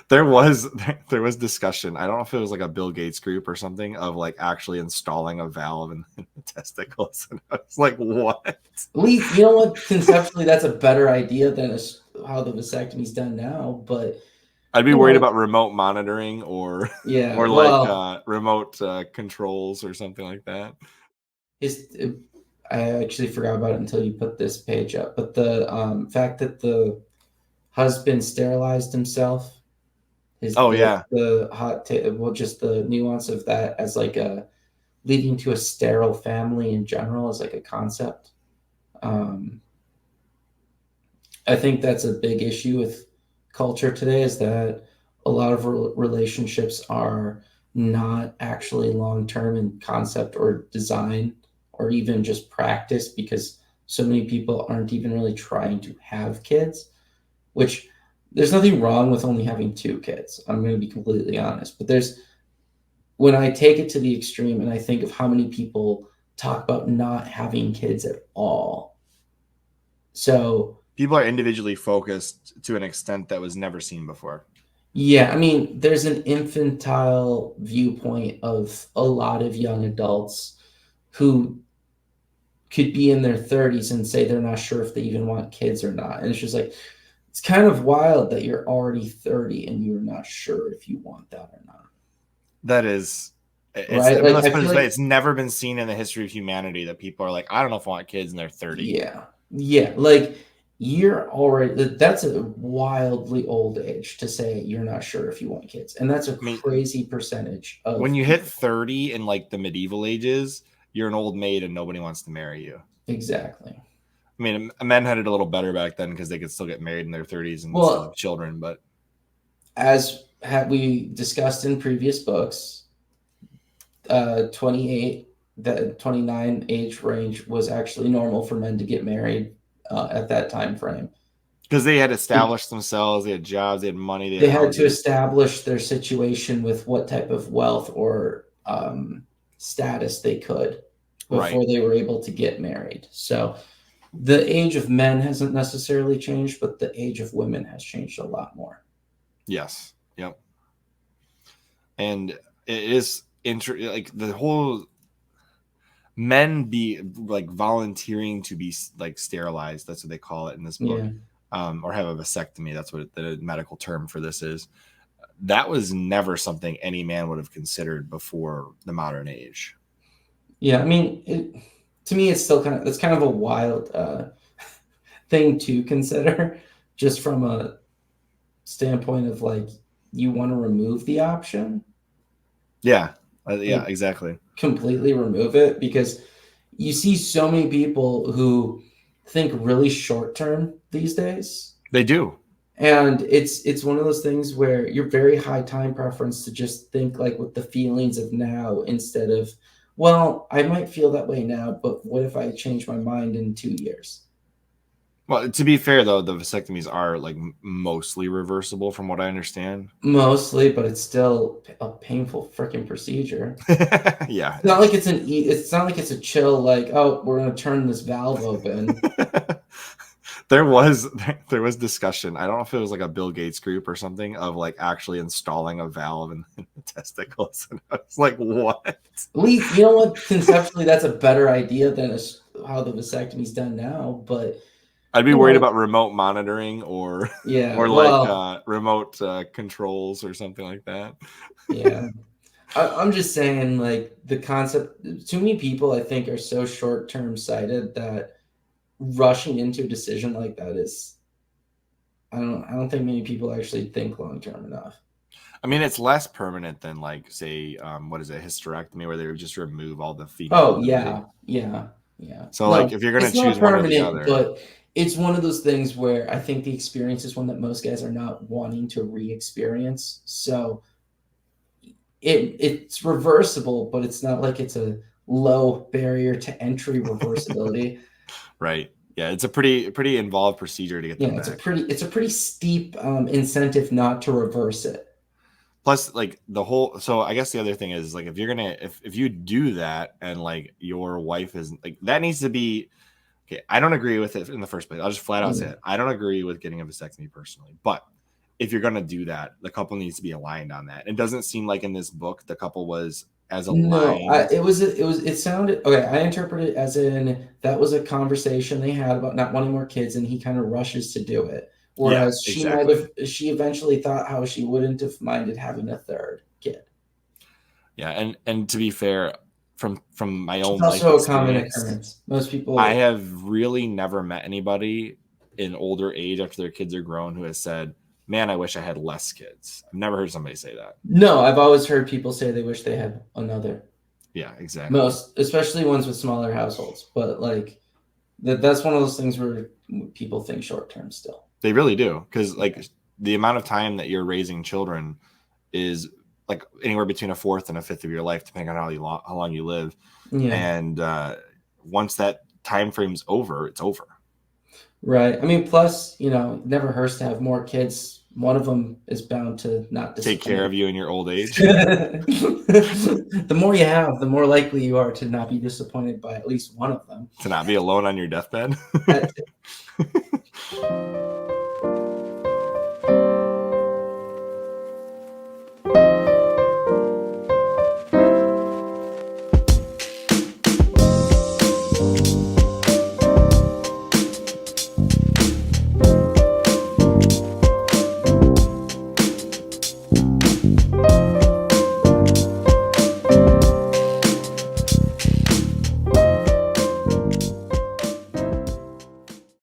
There was discussion. I don't know if it was like a Bill Gates group or something of like actually installing a valve in the testicles. And I was like, what? At least, you know what? Conceptually, that's a better idea than how the vasectomy's done now. But I'd be you worried know, about remote monitoring or yeah. or like Well, remote controls or something like that. his I actually forgot about it until you put this page up. But the fact that the husband sterilized himself, his Oh yeah. the well, just the nuance of that as like a leading to a sterile family in general as like a concept. Um, I think that's a big issue with culture today is that a lot of relationships are not actually long term in concept or design or even just practice because so many people aren't even really trying to have kids, which there's nothing wrong with only having two kids. I'm going to be completely honest, but there's when I take it to the extreme and I think of how many people talk about not having kids at all. So People are individually focused to an extent that was never seen before. yeah, I mean, there's an infantile viewpoint of a lot of young adults who could be in their 30s and say they're not sure if they even want kids or not. And it's just like, it's kind of wild that you're already 30 and you're not sure if you want that or not. That is, it's. I Right? mean, Like, let's I put it feel this way: like, it's never been seen in the history of humanity that people are like, I don't know if I want kids, and they're 30. yeah, yeah, like you're already, that's a wildly old age to say you're not sure if you want kids. And that's a I mean, crazy percentage when of you hit people. 30 in like the medieval ages, you're an old maid and nobody wants to marry you. Exactly. I mean, men had it a little better back then because they could still get married in their 30s and still have Well, children. But as had we discussed in previous books, 28, the 29 age range was actually normal for men to get married at that time frame. because they had established themselves, they had jobs, they had money, they had They had to houses. establish their situation with what type of wealth or status they could Right. before they were able to get married. So the age of men hasn't necessarily changed, but the age of women has changed a lot more. Yes. Yep. And it is like the whole men be like volunteering to be like sterilized. That's what they call it in this book. Yeah. Or have a vasectomy. That's what the medical term for this is. That was never something any man would have considered before the modern age. Yeah, I mean, to me, it's kind of a wild thing to consider, just from a standpoint of like you want to remove the option, Yeah. Yeah, like exactly. completely remove it because you see so many people who think really short term these days, They do. and it's one of those things where you're very high time preference to just think like with the feelings of now instead of, well, I might feel that way now, but what if I change my mind in 2 years? Well, to be fair though, the vasectomies are like mostly reversible from what I understand. Mostly, but it's still a painful freaking procedure. Yeah, It's it not like is. it's not like it's a chill like, oh, we're gonna turn this valve open. there was there was discussion. I don't know if it was like a Bill Gates group or something of like actually installing a valve in the testicles. And I was like, what? At least, you know what? Conceptually, that's a better idea than how the vasectomy's done now. But I'd be you worried know, about remote monitoring or yeah. or like Well, remote controls or something like that. yeah. I'm just saying, like the concept. Too many people, I think, are so short term sighted that rushing into a decision like that is. I don't think many people actually think long term enough. I mean, it's less permanent than like say, what is it, hysterectomy, where they would just remove all the female Oh ability. yeah, yeah, yeah. So like, No, if you're gonna it's not choose one or the permanent, other, but it's one of those things where I think the experience is one that most guys are not wanting to re-experience. So it's reversible, but it's not like it's a low barrier to entry reversibility. right? Yeah, it's a pretty involved procedure to get You them know, back. it's a pretty steep incentive not to reverse it. Plus, like the whole. So I guess the other thing is like if you're gonna if you do that and like your wife is like that needs to be okay. I don't agree with it in the first place. I'll just flat out say Yeah. it. I don't agree with getting a vasectomy personally, but if you're going to do that, the couple needs to be aligned on that. It doesn't seem like in this book the couple was as No, aligned. it sounded okay. I interpret it as in that was a conversation they had about not wanting more kids, and he kind of rushes to do it. Whereas exactly. she eventually thought how she wouldn't have minded having a third kid. Yeah, and to be fair, from my It's own life also a common experience, occurrence. Most people. I have really never met anybody in older age after their kids are grown who has said, "Man, I wish I had less kids." I've never heard somebody say that. No, I've always heard people say they wish they had another. Yeah, exactly. Most, especially ones with smaller households. But like that's one of those things where people think short term still. They really do, because like the amount of time that you're raising children is like anywhere between a fourth and a fifth of your life, depending on how long you live. Yeah. And once that time frame's over, it's over. Right. I mean, plus, you know, it never hurts to have more kids. One of them is bound to not Take care of you in your old age. The more you have, the more likely you are to not be disappointed by at least one of them. To not be alone on your deathbed.